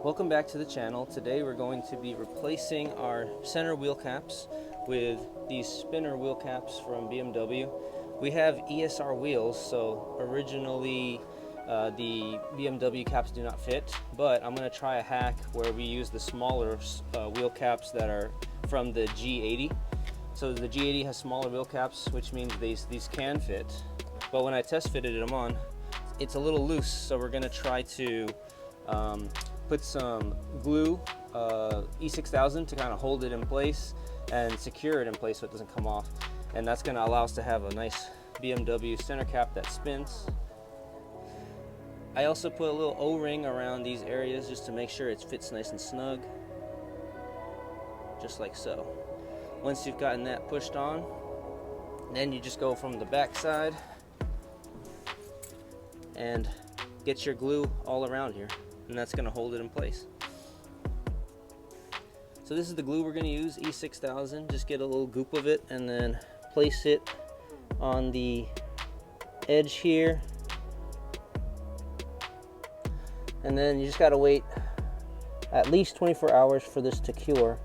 Welcome back to the channel. Today we're going to be replacing our center wheel caps with these spinner wheel caps from BMW. We have ESR wheels, so originally the BMW caps do not fit, but I'm going to try a hack where we use the smaller wheel caps that are from the G80. So the G80 has smaller wheel caps, which means these can fit, but when I test fitted them on, it's a little loose, so we're going to try to put some glue, E6000, to kind of hold it in place and secure it in place so it doesn't come off. And that's going to allow us to have a nice BMW center cap that spins. I also put a little O-ring around these areas just to make sure it fits nice and snug, just like so. Once you've gotten that pushed on, then you just go from the back side and get your glue all around here, and that's going to hold it in place. So this is the glue we're going to use, E6000. Just get a little goop of it and then place it on the edge here, and then you just got to wait at least 24 hours for this to cure.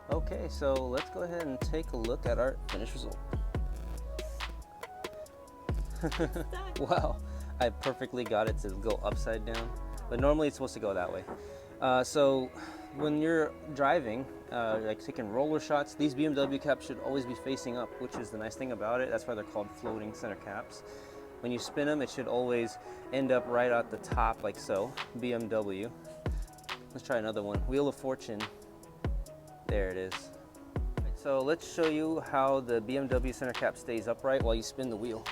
Okay, so let's go ahead and take a look at our finished result. Wow, I perfectly got it to go upside down, but normally it's supposed to go that way. So when you're driving, like taking roller shots, these BMW caps should always be facing up, which is the nice thing about it. That's why they're called floating center caps. When you spin them, it should always end up right at the top, like so. BMW. Let's try another one. Wheel of Fortune. There it is. So let's show you how the BMW center cap stays upright while you spin the wheel.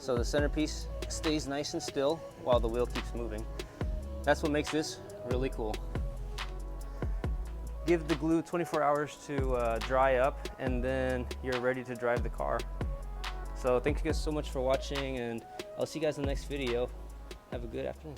So the centerpiece stays nice and still while the wheel keeps moving. That's what makes this really cool. Give the glue 24 hours to dry up, and then you're ready to drive the car. So thank you guys so much for watching, and I'll see you guys in the next video. Have a good afternoon.